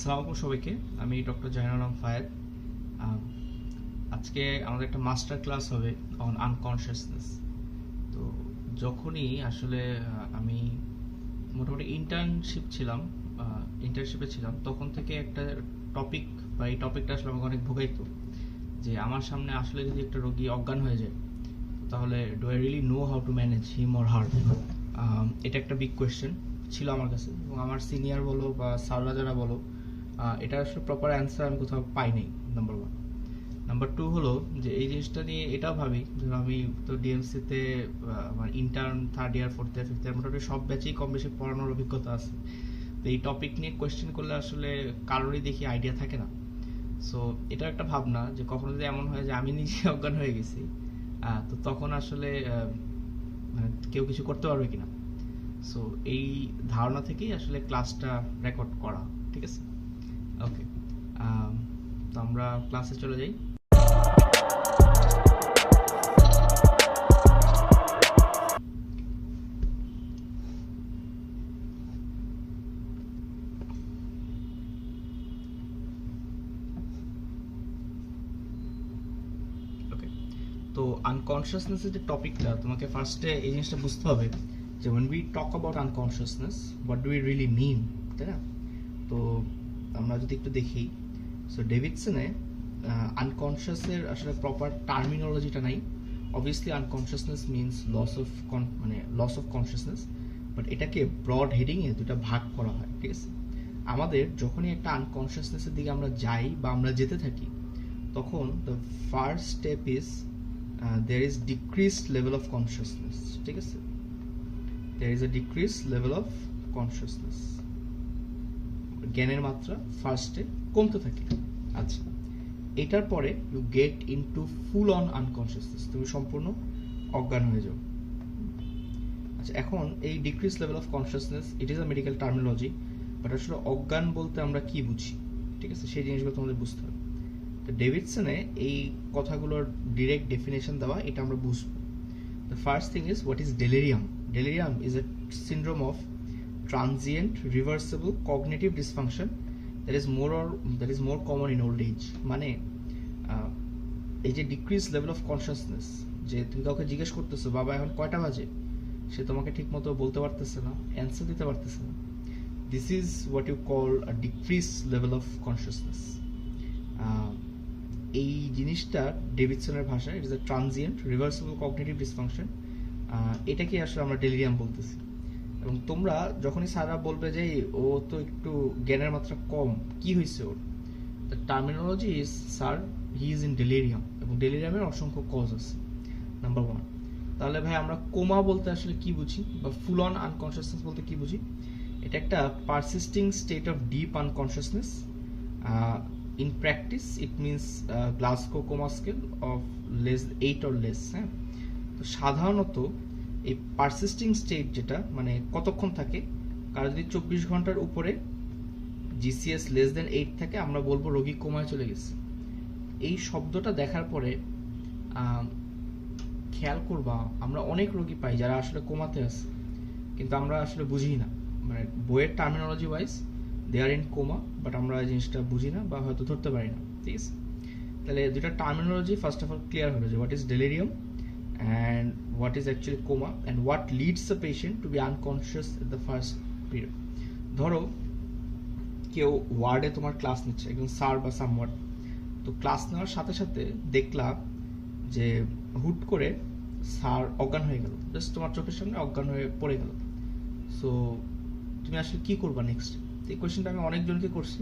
আসসালামু আলাইকুম সবাইকে। আমি ডক্টর জাহিনুল আলম ফায়েদ। আজকে আমাদের একটা মাস্টার ক্লাস হবে অন আনকনশিয়াসনেস। তো যখনই আসলে আমি মোটামুটি ইন্টার্নশিপে ছিলাম, তখন থেকে একটা টপিক বা এই টপিকটা আসলে আমাকে অনেক ভোগাইতো যে আমার সামনে আসলে যদি একটা রোগী অজ্ঞান হয়ে যায়, তাহলে do I really know how to manage him or her. এটা একটা বিগ কোয়েশ্চেন ছিল আমার কাছে, এবং আমার সিনিয়র বলো বা স্যাররা যারা বলো, এটা আসলে প্রপার অ্যান্সার আমি কোথাও পাইনি। Number one. নাম্বার টু হলো যে এই জিনিসটা নিয়ে এটাও ভাবি, ধরো আমি তো ডিএমসিতে আমার intern third year fourth year fifth year মোটামুটি সব ব্যাচেই কম বেশি পড়ানোর অভিজ্ঞতা আছে। তো এই টপিক নিয়ে কোয়েশ্চেন করলে আসলে কারোরই দেখি আইডিয়া থাকে না। সো এটা একটা ভাবনা যে কখনো যদি এমন হয় যে আমি নিজে অজ্ঞান হয়ে গেছি, তো তখন আসলে মানে কেউ কিছু করতে পারবে কিনা। সো এই ধারণা থেকেই আসলে ক্লাসটা রেকর্ড করা। ঠিক আছে, ওকে। তো আমরা ক্লাসে চলে যাই। ওকে, তো আনকনশিয়াসনেসের যে টপিকটা, তোমাকে ফার্স্টে এই জিনিসটা বুঝতে হবে যে when we talk about unconsciousness, what do we really mean, তাই না? তো আমরা যদি একটু দেখি, সো ডেভিডসনে আনকনশিয়াসের আসলে প্রপার টার্মিনোলজিটা নাই। Obviously unconsciousness means loss of consciousness, but এটাকে ব্রড হেডিংয়ে দুটা ভাগ করা হয়। ঠিক আছে, আমাদের যখনই একটা আনকনশিয়াসনেসের দিকে আমরা যাই বা আমরা যেতে থাকি, তখন the first step is there is decreased level of consciousness. ঠিক আছে, there is a decreased level of consciousness. জ্ঞানের মাত্রা ফার্স্টে কমতে থাকে। আচ্ছা, এটার পরে you get into full on unconsciousness, তুমি সম্পূর্ণ অজ্ঞান হয়ে যাও। আচ্ছা, এখন এই decrease level of consciousness, it is a medical terminology, but আসলে অজ্ঞান বলতে আমরা কি বুঝি, ঠিক আছে, সেই জিনিসগুলো তোমাদের বুঝতে হবে। তো ডেভিডসনে এই কথাগুলোর ডিরেক্ট ডেফিনেশন দেওয়া, এটা আমরা বুঝবো। The first thing is what is delirium. Delirium is a syndrome of transient reversible cognitive dysfunction that is more common in old age. মানে এই যে ডিক্রিজ লেভেল অফ কনসিয়াসনেস, যে তুমি কাউকে জিজ্ঞেস করতেছো বাবা এখন কয়টা বাজে, সে তোমাকে ঠিক মতো বলতে পারতেছে না, অ্যান্সার দিতে পারতেছে না, this is what you call a decrease level of consciousness. এই জিনিসটা ডেভিডসনের ভাষায় it is a transient reversible cognitive dysfunction. এটাকে আসলে আমরা ডেলিরিয়াম বলতেছি। এবং তোমরা যখনই সারা বলবে যে ও তো একটু জ্ঞানের মাত্রা কম, কি হয়েছে ওর, the terminology is sir he is in delirium, এবং ডেলিরিয়ামের অসংখ্য কজ আছে। নাম্বার ওয়ান, তাহলে ভাই আমরা কোমা বলতে আসলে কি বুঝি, বা ফুল অন আনকনশিয়াসনেস বলতে কি বুঝি? এটা একটা persisting state of deep unconsciousness. In practice it means Glasgow coma scale of 8 or less। হ্যাঁ, তো সাধারণত এই পারসিস্টিং স্টেট যেটা মানে কতক্ষণ থাকে, কারো যদি 24 ঘন্টার উপরে জিসিএস <8 থাকে, আমরা বলবো রোগী কোমায় চলে গেছে। এই শব্দটা দেখার পরে খেয়াল করবা, আমরা অনেক রোগী পাই যারা আসলে কোমাতে আছে, কিন্তু আমরা আসলে বুঝি না, মানে বইয়ের terminology wise they are in coma, but আমরা এই জিনিসটা বুঝি না বা হয়তো ধরতে পারি না। ঠিক আছে, তাহলে দুটা terminology first of all clear হলো যে what is delirium and what is actually coma and what leads the patient to be unconscious at the first period. ধরো কেউ ওয়ার্ডে তোমার ক্লাস নিচ্ছে, একজন স্যার বা সামওয়ান, তো ক্লাস নেওয়ার সাথে সাথে দেখলা যে হুট করে স্যার অজ্ঞান হয়ে গেল, জাস্ট তোমার চোখের সামনে অজ্ঞান হয়ে পড়ে গেল। সো তুমি আসলে কি করবা নেক্সট? এই কোয়েশ্চেনটা আমি অনেকজনকে করছি।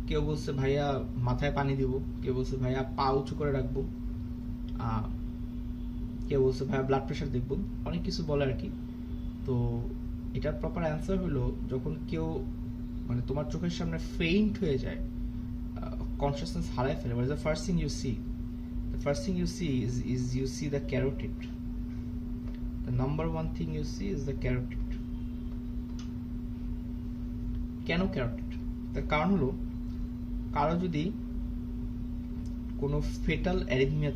কেউ বলছে ভাইয়া মাথায় পানি দিব, কেউ বলছে ভাইয়া পা উঁচু করে রাখবো, কেউ বলছে ভাইয়া ব্লাড প্রেশার দেখবো, অনেক কিছু বলে আর কি। তো এটার প্রপার অ্যান্সার হলো, যখন কেউ মানে তোমার চোখের সামনে ফেইন্ট হয়ে যায়, কনসিয়াসনেস হারায় ফেলে, what is the first thing you see? The first thing you see is you see the carotid. The number one thing you see is the carotid. কেন carotid? তার কারণ হলো, কারো যদি কোনো ফেটাল অ্যারিথমিয়া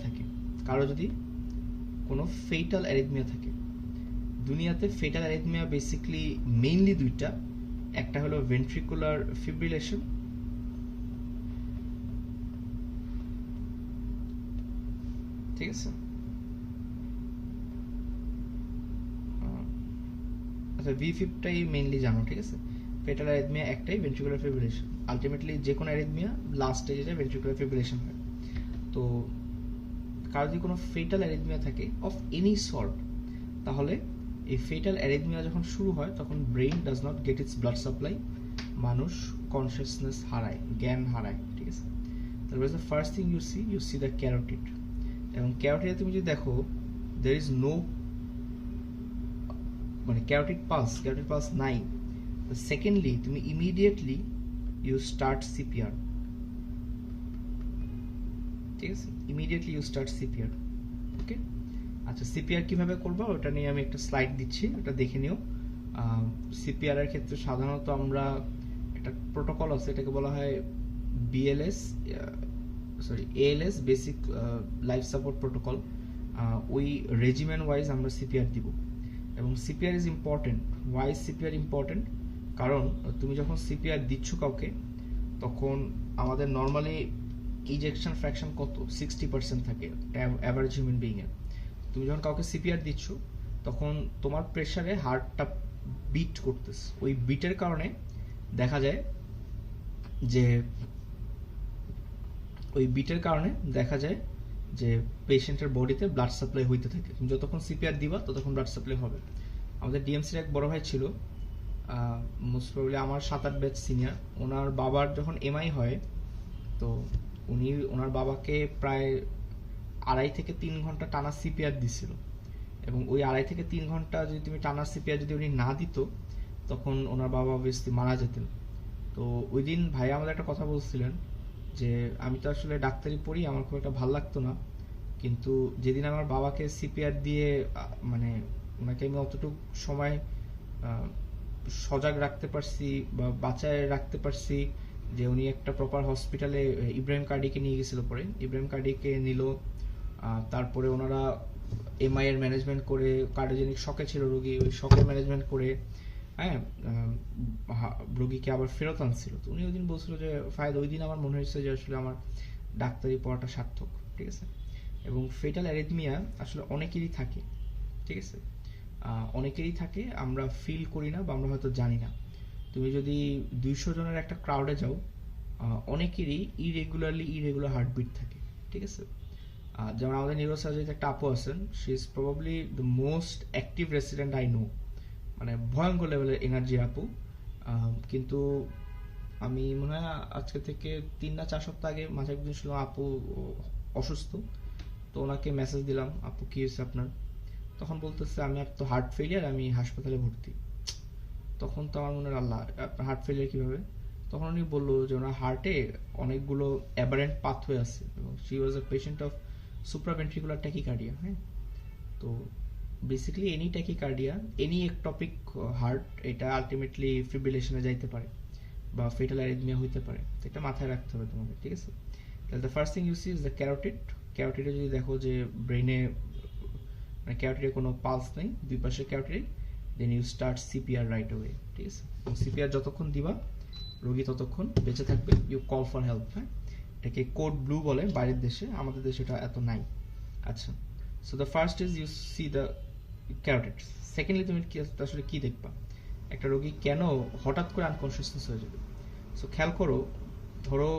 থাকে, দুনিয়াতে ফেটাল অ্যারিথমিয়া বেসিক্যালি মেইনলি দুইটা, একটা হলো ভেন্ট্রিকুলার ফিব্রিলেশন, ঠিক আছে? আচ্ছা, V5টাই মেইনলি জানো, ঠিক আছে? ফেটাল অ্যারিথমিয়া একটাই, ভেন্ট্রিকুলার ফিব্রিলেশন। আলটিমেটলি যে কোনো অ্যারিথমিয়া লাস্ট স্টেজে ভেন্ট্রিকুলার ফিব্রিলেশন হয়। তো কারো যদি কোনো ফেটাল অ্যারিথমিয়া থাকে অফ এনি সর্ট, তাহলে এই ফেটাল অ্যারিথমিয়া যখন শুরু হয় তখন brain does not get its blood supply, মানুষ কনসিয়াসনেস হারায়, জ্ঞান হারায়, ঠিক আছে? তারপরে the first thing you see the carotid, এবং ক্যারোটিডে তুমি যদি দেখো there is no মানে ক্যারোটিড পালস নাই। সেকেন্ডলি তুমি ইমিডিয়েটলি ইউ স্টার্ট সিপিআর, ঠিক আছে? ইমিডিয়েটলি ইউ স্টার্ট সিপিআর, ওকে? আচ্ছা, সিপিআর কিভাবে করবা ওটা নিয়ে আমি একটা স্লাইড দিচ্ছি, ওটা দেখে নিও। সিপিআর এর ক্ষেত্রে সাধারণত আমরা একটা প্রোটোকল আছে, এটাকে বলা হয় ALS, basic life support protocol. ওই রেজিমেন্ট ওয়াইজ আমরা সিপিআর দিব, এবং CPR is important. Why CPR important? কারণ তুমি যখন সিপিআর দিচ্ছ কাউকে, তখন আমাদের নর্মালি ইজেকশন ফ্র্যাকশন কত, 60% থাকে অ্যাভারেজ হিউম্যান বিইং এর। তুমি যখন কাউকে সিপিআর দিচ্ছ, তখন তোমার প্রেসারে হার্টটা বিট করতেছে, ওই বিটের কারণে দেখা যায় যে পেশেন্টের বডিতে ব্লাড সাপ্লাই হইতে থাকে। তুমি যতক্ষণ সিপিআর দিবা ততক্ষণ ব্লাড সাপ্লাই হবে। আমাদের ডিএমসির এক বড় ভাই ছিল, মোস্ট প্রবাবলি আমার 7-8 ব্যাচ সিনিয়র। ওনার বাবার যখন এমআই হয়, তো উনি ওনার বাবাকে প্রায় 2.5 থেকে 3 ঘন্টা টানা সিপিআর দিছিল, এবং ওই 2.5 থেকে 3 ঘন্টা যদি তুমি টানা সিপিআর যদি উনি না দিত, তখন ওনার বাবা অবভিয়াসলি মারা যেতেন। তো ওই দিন ভাই আমাদের একটা কথা বলছিলেন যে আমি তো আসলে ডাক্তারি পড়ি, আমার খুব একটা ভালো লাগতো না, কিন্তু যেদিন আমার বাবাকে সিপিআর দিয়ে মানে ওনাকে আমি অতটুকু সময় সজাগ রাখতে পারছি বা বাঁচায় রাখতে পারছি, যে উনি একটা প্রপার হসপিটালে ইব্রাহিম কার্ডিকে নিয়ে গেছিল, পরে ইব্রাহিম কার্ডিকে নিল, তারপরে ওনারা এমআই এর ম্যানেজমেন্ট করে, কার্ডিওজেনিক শকে ছিল রোগী, ওই শকের ম্যানেজমেন্ট করে, হ্যাঁ, রোগীকে আবার ফেরত আনছিল। তো উনি ওই দিন বলছিল যে ফায়দ, ওই দিন আমার মনে হয়েছে যে আসলে আমার ডাক্তারি পড়াটা সার্থক, ঠিক আছে? এবং ফেটাল অ্যারিথমিয়া আসলে অনেকেরই থাকে, ঠিক আছে? অনেকেরই থাকে, আমরা ফিল করি না বা আমরা হয়তো জানি না। তুমি যদি 200 জনের একটা ক্রাউডে যাও, অনেকেরই ইরেগুলার হার্টবিট থাকে, ঠিক আছে? যেমন আমাদের নিউরোসার্জারিতে একটা আপু আছেন, she is probably the most active resident I know, মানে ভয়ঙ্কর লেভেলের এনার্জি আপু। কিন্তু আমি মনে হয় আজকে থেকে 3 না 4 সপ্তাহ আগে মাঝে একদিন শুনলাম আপু অসুস্থ। তো ওনাকে মেসেজ দিলাম, আপু কি হয়েছে আপনার? তখন বলতেছে আমি তো হার্ট ফেলিয়ার, আমি হাসপাতালে ভর্তি। তখন তো আমার মনে হয় আল্লাহ, আপনার হার্ট ফেলিয়ার কিভাবে? তখন উনি বললো যে ওনার হার্টে অনেকগুলো অ্যাবারেন্ট পাথওয়ে আছে, এবং she was a patient of supraventricular tachycardia. হ্যাঁ, তো basically any tachycardia, any ectopic heart, এটা আলটিমেটলি ফিব্রিলেশনে যাইতে পারে বা ফেটাল অ্যারিথমিয়া হইতে পারে। তো এটা মাথায় রাখতে হবে তোমাদের, ঠিক আছে? তাহলে the first thing you see is the carotid. ক্যারোটিডে যদি দেখো যে ব্রেইনে মানে ক্যারোটিডে কোনো পালস নেই, দুই পাশে carotid, then you start CPR right away, ঠিক আছে? এবং সিপিআর যতক্ষণ দিবা রোগী ততক্ষণ বেঁচে থাকবে, ইউ কল ফর হেল্প। হ্যাঁ, এটাকে কোড ব্লু বলে বাইরের দেশে, আমাদের দেশে এটা এত নাই। আচ্ছা, so the first is you see the carotid. Secondly তুমি আসলে কি দেখবা, একটা রোগী কেন হঠাৎ করে আনকনসিয়াসনেস হয়ে যাবে। সো খেয়াল করো, ধরো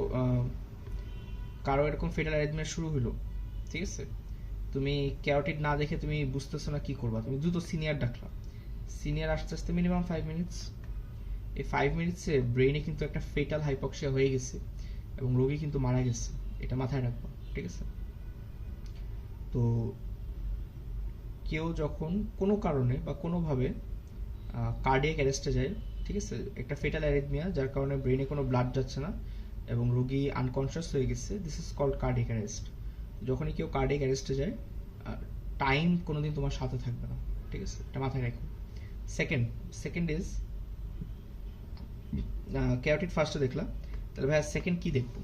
কারো এরকম ফেটাল অ্যারিথমিয়া শুরু হলো, ঠিক আছে? তুমি ক্যারোটিড না দেখে তুমি বুঝতেছো না কি করবা, তুমি দ্রুত সিনিয়র ডাকলা। সিনিয়র আস্তে আস্তে মিনিমাম 5 মিনিটস, এই 5 মিনিটসে ব্রেইনে কিন্তু একটা ফেটাল হাইপক্সিয়া হয়ে গেছে এবং রোগী কিন্তু মারা গেছে, এটা মাথায় রাখবা, ঠিক আছে? তো কেউ যখন কোনো কারণে বা কোনোভাবে কার্ডিয়াক অ্যারেস্টে যায়, ঠিক আছে, একটা ফেটাল অ্যারিথমিয়া যার কারণে ব্রেইনে কোনো ব্লাড যাচ্ছে না এবং রোগী আনকনশিয়াস হয়ে গেছে, this is called cardiac arrest. যখনই কেউ কার্ডিয়াক অ্যারেস্টে যায়, টাইম কোনোদিন তোমার সাথে থাকবে না, ঠিক আছে? এটা মাথায় রাখো। সেকেন্ড ইজ ক্যারোটিড ফার্স্টে দেখলাম, তাহলে ভাই সেকেন্ড কি দেখবো?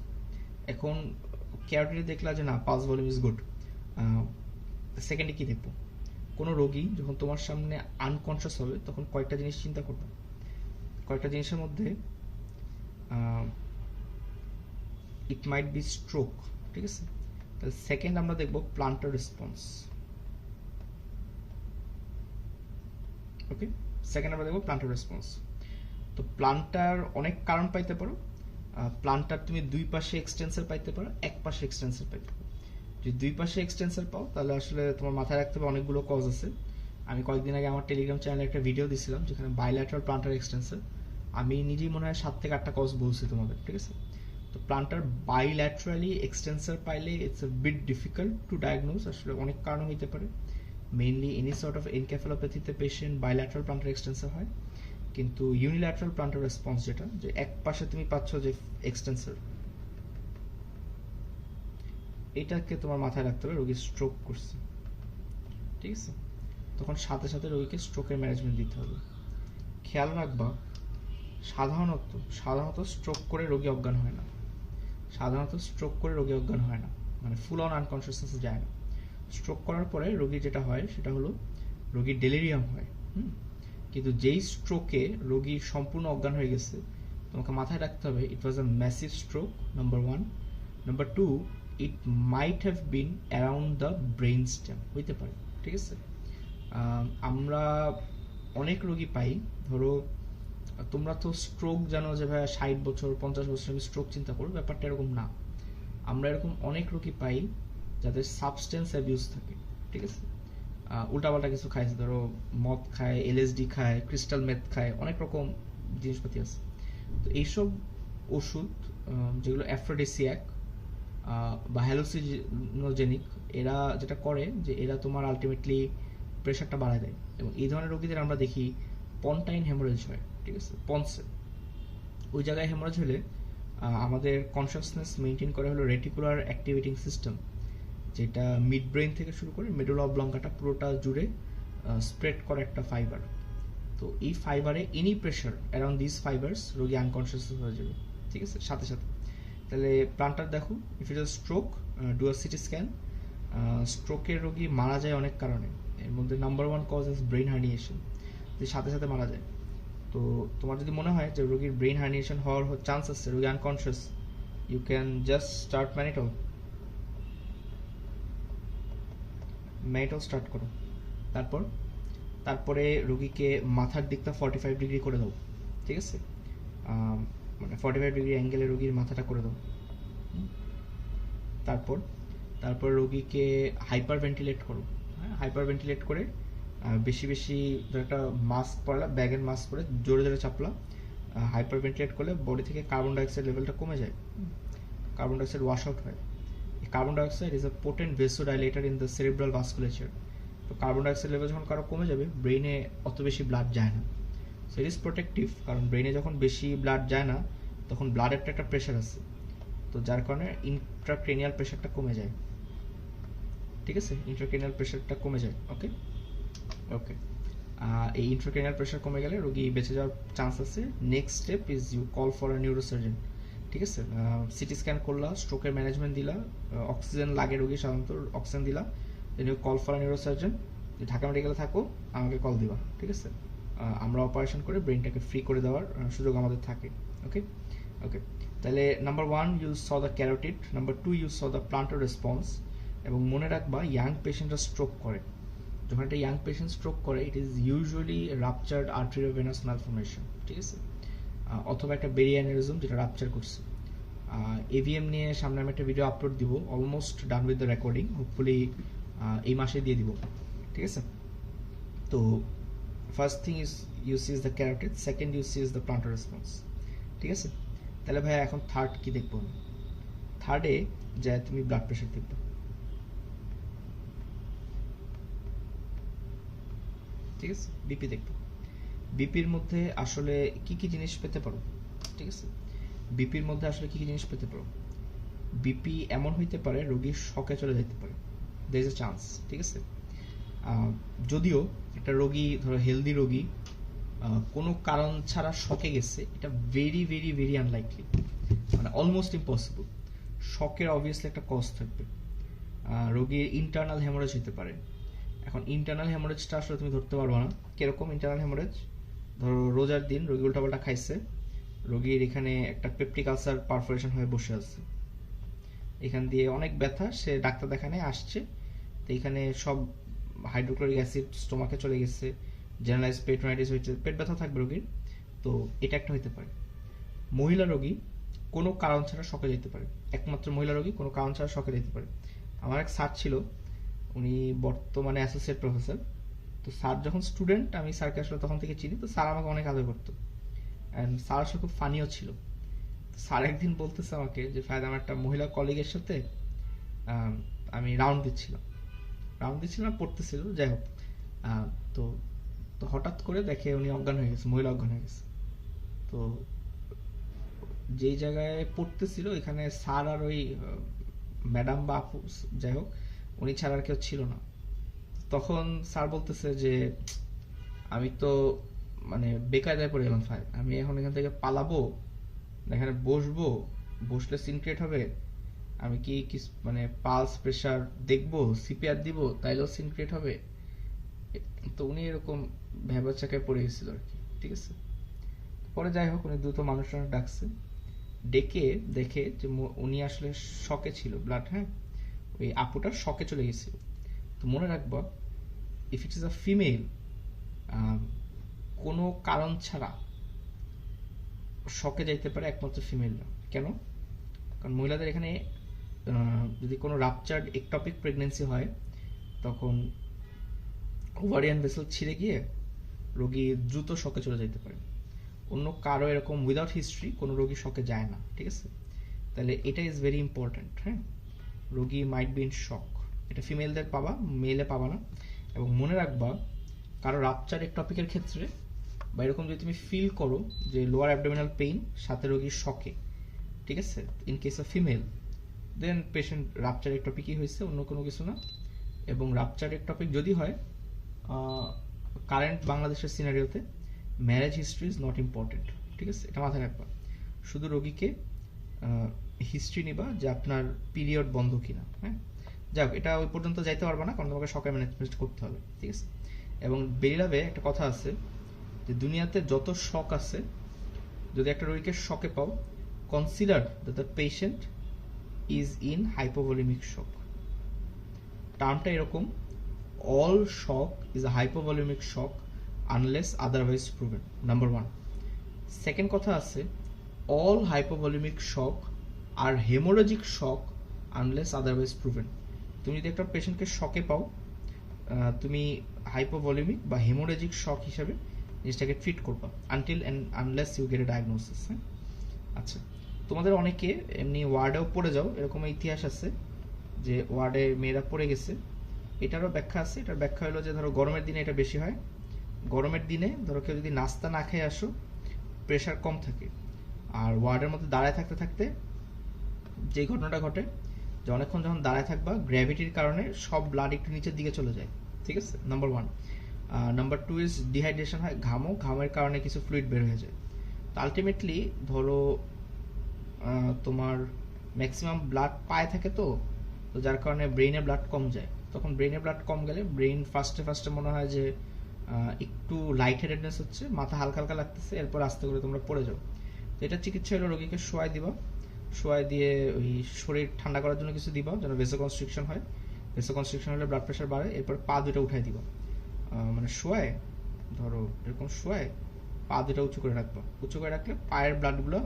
এখন ক্যারোটিডে দেখলা যে না, পালস ভলিউম ইজ গুড, সেকেন্ডে কি দেখবো? কোনো রোগী যখন তোমার সামনে আনকনশিয়াস হবে তখন কয়েকটা জিনিস চিন্তা করবে। কয়েকটা জিনিসের মধ্যে ইট মাইট বি স্ট্রোক, ঠিক আছে? সেকেন্ড আমরা দেখব প্লান্টার রেসপন্স। ওকে, সেকেন্ড আমরা দেখব প্লান্টার রেসপন্স। তো প্লান্টার অনেক কারণ পাইতে পারো। প্লান্টার তুমি দুই পাশে এক্সটেন্সর পাইতে পারো, এক পাশে এক্সটেন্সর পাইতে পারো। যদি দুই পাশে এক্সটেন্সর পাও তাহলে আসলে তোমার মাথায় রাখতে হবে অনেকগুলো কজ আছে। আমি কয়েকদিন আগে আমার টেলিগ্রাম চ্যানেলে একটা ভিডিও দিছিলাম যেখানে বাইল্যাটারাল প্লান্টার এক্সটেন্সর, আমি নিজেই মনে হয় 7 থেকে 8টা কজ বলছি তোমাদের, ঠিক আছে? তো প্লান্টার বাইল্যাটারালি এক্সটেন্সর পাইলে it's a bit difficult to diagnose, আসলে অনেক কারণ হইতে পারে। মেইনলি এনি সর্ট অফ এনকেফালোপ্যাথিতে পেশেন্ট বাইল্যাটারাল প্লান্টার এক্সটেন্সর হয়, কিন্তু ইউনিল্যাটারাল প্লান্টার রেসপন্স যেটা, যে এক পাশে তুমি পাচ্ছ যে এক্সটেন্সর, এটাকে তোমার মাথায় রাখতে হবে রোগী স্ট্রোক করছে, ঠিক আছে? তখন সাথে সাথে রোগীকে স্ট্রোকের ম্যানেজমেন্ট দিতে হবে। খেয়াল রাখবা সাধারণত স্ট্রোক করে রোগী অজ্ঞান হয় না, মানে ফুল অন আনকনসিয়াসনেসে যায় না। স্ট্রোক করার পরে রোগী যেটা হয় সেটা হলো রোগীর ডেলিরিয়াম হয়। কিন্তু যেই স্ট্রোকে রোগী সম্পূর্ণ অজ্ঞান হয়ে গেছে, তোমাকে মাথায় রাখতে হবে it was a massive stroke, number 1। Number 2, it might have been around the brain stem, হইতে পারে, ঠিক আছে? আমরা অনেক রোগী পাই, ধরো তোমরা তো স্ট্রোক জানো যে ভাই 60 বছর 50 বছর আমি স্ট্রোক চিন্তা করো, ব্যাপারটা এরকম না। আমরা এরকম অনেক রোগী পাই যাদের সাবস্টেন্স অ্যাবিউজ থাকে, ঠিক আছে? উল্টাপাল্টা কিছু খাইছে, ধরো মদ খায়, এলএসডি খায়, ক্রিস্টাল মেথ খায়, অনেক রকম জিনিসপাতি আছে। তো এইসব ওষুধ যেগুলো অ্যাফ্রোডিসিয়াক বা হ্যালোসিনোজেনিক, এরা যেটা করে যে এরা তোমার আলটিমেটলি প্রেশারটা বাড়ায় দেয়, এবং এই ধরনের রোগীদের আমরা দেখি পন্টাইন হেমোরেজ হয়, ঠিক আছে? পন্সে ওই জায়গায় হেমোরেজ হলে আমাদের কনসিয়াসনেস মেনটেন করা হলো রেটিকুলার অ্যাক্টিভেটিং সিস্টেম, যেটা মিড ব্রেইন থেকে শুরু করে মেডুলা অবলঙ্গাটা পুরোটা জুড়ে স্প্রেড করে একটা ফাইবার। তো এই ফাইবারে any pressure around this fibres রোগী আনকনসিয়াস হয়ে যাবে, ঠিক আছে? সাথে সাথে তাহলে প্লান্টার দেখো, if it is stroke do a CT scan. স্ট্রোকের রোগী মারা যায় অনেক কারণে, এর মধ্যে number 1 cause is brain herniation, যে সাথে সাথে মারা যায়। তো তোমার যদি মনে হয় যে রোগীর ব্রেন হার্নিয়েশন হওয়ার চান্স আছে, রোগী unconscious, you can just start mannitol start করো। তারপরে রোগীকে মাথার দিকটা 45 ডিগ্রি করে দাও, ঠিক আছে? মানে 45 ডিগ্রি অ্যাঙ্গেলে রোগীর মাথাটা করে দাও। তারপর রোগীকে হাইপার ভেন্টিলেট করো। হাইপার ভেন্টিলেট করে বেশি একটা মাস্ক পরলা, ব্যাগের মাস্ক পরে জোরে জোরে চাপলা। হাইপার ভেন্টিলেট করলে বডি থেকে কার্বন ডাইঅক্সাইড লেভেলটা কমে যায়, কার্বন ডাইঅক্সাইড ওয়াশ আউট হয়। Carbon dioxide is a potent vasodilator in the cerebral vasculature. তো কার্বন ডাইঅক্সাইড লেভেল যখন কারো কমে যাবে, ব্রেইনে অত বেশি ব্লাড যায় না। সো ইট ইজ প্রোটেক্টিভ, কারণ ব্রেইনে যখন বেশি ব্লাড যায় না তখন ব্লাডের একটা প্রেশার আছে, তো যার কারণে ইন্ট্রাক্রেনিয়াল প্রেশারটা কমে যায়, ঠিক আছে? ইন্ট্রাক্রেনিয়াল প্রেশারটা কমে যায়। ওকে, এই ইন্ট্রাক্রেনিয়াল প্রেশার কমে গেলে রোগী বেঁচে যাওয়ার চান্স আছে। Next step is you call for a neurosurgeon, ঠিক আছে? সিটি স্ক্যান করলা, স্ট্রোকের ম্যানেজমেন্ট দিলা, অক্সিজেন লাগে রোগী সাধারণত, অক্সিজেন দিলা, then you call for a neurosurgeon. Dhaka মেডিকেলে থাকো, আমাকে কল দিবা, ঠিক আছে? আমরা অপারেশন করে ব্রেনটাকে ফ্রি করে দেওয়ার সুযোগ আমাদের থাকে। ওকে, তাহলে number 1 you saw the carotid, number 2 you saw the plantar response. এবং মনে রাখবা ইয়াং পেশেন্টরা স্ট্রোক করে, যখন একটা ইয়াং পেশেন্ট স্ট্রোক করে it is usually ruptured arteriovenous malformation, ঠিক আছে? অথবা একটা বেরি অ্যানিউরিজম যেটা রাপচার করছে। এভিএম নিয়ে সামনে আমি একটা ভিডিও আপলোড দিব, almost done with the recording, hopefully এই মাসে দিয়ে দিব, ঠিক আছে? তো first thing is you see is the carotid, second you see is the plantar response, ঠিক আছে? তাহলে ভাই এখন থার্ড কি দেখবো? থার্ডে যায় তুমি ব্লাড প্রেশার দেখবে, ঠিক আছে? বিপি দেখবে। বিপির মধ্যে আসলে কি কি জিনিস পেতে পারো, ঠিক আছে? বিপির মধ্যে আসলে কি কি জিনিস পেতে পারো? বিপি এমন হইতে পারে রোগীর শকে চলে যেতে পারে, দেয়ার ইজ এ চান্স, ঠিক আছে? যদিও একটা রোগী, ধরো হেলদি রোগী, কোনো কারণ ছাড়া শকে গেছে, এটা ভেরি ভেরি ভেরি আনলাইকলি, মানে অলমোস্ট ইম্পসিবল। শকের অবভিয়াসলি একটা কজ থাকবে। রোগীর ইন্টারনাল হেমোরেজ হতে পারে। এখন ইন্টারনাল হেমোরেজটা আসলে তুমি ধরতে পারবো না কিরকম ইন্টারনাল হেমোরেজ। ধরো রোজার দিন রোগী উল্টাপাল্টা খাইছে, রোগীর এখানে একটা পেপটিক আলসার পারফোরেশন হয়ে বসে আছে, এখান দিয়ে অনেক ব্যথা, সে ডাক্তার দেখানে আসছে, তো এখানে সব হাইড্রোক্লোরিক অ্যাসিড স্টোমাকে চলে গেছে, জেনারেলাইজ পেট্রোনাইটিস হয়েছে, পেট ব্যথা থাকবে রোগীর, তো এটা একটা হইতে পারে। মহিলা রোগী কোনো কারণ ছাড়া শকে যেতে পারে, একমাত্র মহিলা রোগী কোনো কারণ ছাড়া শকে যেতে পারে। আমার এক স্যার ছিল, উনি বর্তমানে অ্যাসোসিয়েট প্রফেসর। তো স্যার যখন স্টুডেন্ট, আমি স্যারকে আসলে তখন থেকে চিনি, তো স্যার আমাকে অনেক আদর করতো, অ্যান্ড স্যার আসলে খুব ফানিও ছিল। স্যার একদিন বলতেছে আমাকে যে ফায়দা, আমার একটা মহিলা কলিগের সাথে আমি রাউন্ড দিচ্ছিলাম পড়তেছিল, যাই হোক, তো তো হঠাৎ করে দেখে উনি অজ্ঞান হয়ে গেছে, মহিলা অজ্ঞান হয়ে গেছে। তো যেই জায়গায় পড়তেছিল এখানে স্যার আর ওই ম্যাডাম বা আপু, যাই হোক, উনি ছাড়া আর কেউ ছিল না। তখন স্যার বলতেছে যে আমি তো মানে বেকায়দায় পড়ে গেলাম ফাইল, আমি এখন এখান থেকে পালাবো, এখানে বসবো, বসলে সিন ক্রিয়েট হবে, আমি কি মানে পালস প্রেশার দেখবো, সিপিআর দিব, তাইলেও সিন ক্রিয়েট হবে। তো উনি এরকম ভেবাচাকায় পড়ে গেছিল আর কি, ঠিক আছে। পরে যাই হোক, উনি দ্রুত মানুষজন ডাকছে, ডেকে দেখে যে উনি আসলে শকে ছিল, ব্লাড, হ্যাঁ, ওই আপুটা শকে চলে গেছিল। তো মনে রাখবা, if it is a female, কোনো কারণ ছাড়া শকে যাইতে পারে একমাত্র ফিমেলরা। কেন? কারণ মহিলাদের এখানে যদি কোনো রাপচার্ড একটপিক প্রেগনেন্সি হয়, তখন ওভারিয়ান ভেসেল ছিঁড়ে গিয়ে রোগী দ্রুত শকে চলে যেতে পারে। অন্য কারো এরকম উইদাউট হিস্ট্রি কোনো রোগী শকে যায় না, ঠিক আছে। তাহলে এটা ইজ ভেরি ইম্পর্ট্যান্ট, হ্যাঁ। রোগী মাইট বি ইন শক, এটা ফিমেলদের পাবা, মেলে পাবা না। এবং মনে রাখবা, কারো রাপচার একটপিকের ক্ষেত্রে বা এরকম যদি তুমি ফিল করো যে লোয়ার অ্যাবডোমিনাল পেইন সাথে রোগীর শকে, ঠিক আছে, in case of female, then patient rupture একটপিকই হয়েছে, অন্য কোনো কিছু না। এবং রাপচার একটপিক যদি হয়, কারেন্ট বাংলাদেশের সিনারিওতে marriage history is not important, ঠিক আছে, এটা মাথায় রাখবা। শুধু রোগীকে হিস্ট্রি নিবা যে আপনার পিরিয়ড বন্ধ কিনা, হ্যাঁ। যাক, এটা ওই পর্যন্ত যাইতে পারবা না, কারণ তোমাকে শকে ম্যানেজমেন্ট করতে হবে, ঠিক আছে। এবং বেরিলাভে একটা কথা আছে যে দুনিয়াতে যত শক আছে, যদি একটা রোগীকে শকে পাও, consider that the patient is in hypovolaemic shock. টার্মটা এরকম, all shock is a hypovolemic shock unless otherwise proven, number 1. Second কথা আছে, all hypovolemic shock are hemorrhagic shock unless otherwise proven. তুমি যদি একটা পেশেন্টকে শকে পাও, তুমি হাইপোভলিমিক বা হেমোরেজিক শক হিসাবে জিনিসটাকে ট্রিট করবা until and unless you get a diagnosis, হ্যাঁ। আচ্ছা, তোমাদের অনেকে এমনি ওয়ার্ডেও পড়ে যাও, এরকম ইতিহাস আছে যে ওয়ার্ডে মেয়েরা পড়ে গেছে। এটারও ব্যাখ্যা আছে। এটার ব্যাখ্যা হলো যে ধরো গরমের দিনে এটা বেশি হয়। গরমের দিনে ধরো কেউ যদি নাস্তা না খেয়ে আসো, প্রেশার কম থাকে, আর ওয়ার্ডের মধ্যে দাঁড়ায় থাকতে থাকতে যে ঘটনাটা ঘটে যে অনেকক্ষণ যখন দাঁড়ায় থাকবা, গ্র্যাভিটির কারণে সব ব্লাড একটু নিচের দিকে চলে যায়, ঠিক আছে, নাম্বার 1। নাম্বার 2 ইজ ডিহাইড্রেশন হয়, ঘামের কারণে কিছু ফ্লুইড বের হয়ে যায়। তো আলটিমেটলি ধরো তোমার ম্যাক্সিমাম ব্লাড পায়ে থাকে, তো যার কারণে ব্রেইনে ব্লাড কম যায়। তখন ব্রেইনে ব্লাড কম গেলে ব্রেইন ফার্স্টে মনে হয় যে একটু লাইট হেডেডনেস হচ্ছে, মাথা হালকা হালকা লাগতেছে, এরপর আস্তে করে তোমরা পড়ে যাও। তো এটা চিকিৎসা হলো রোগীকে শোয়াই দিবা, শোয়াই দিয়ে ওই শরীর ঠান্ডা করার জন্য কিছু দিবা যেন ভেসোকনস্ট্রিকশন হয়। ভেসোকনস্ট্রিকশন হলে ব্লাড প্রেশার বাড়ে। এরপর পা দুটো উঠাই দিবা, মানে শোয়ায়, ধরো এরকম শোয়ায় পা দুটো উঁচু করে রাখবা। উঁচু করে রাখলে পায়ের ব্লাডগুলো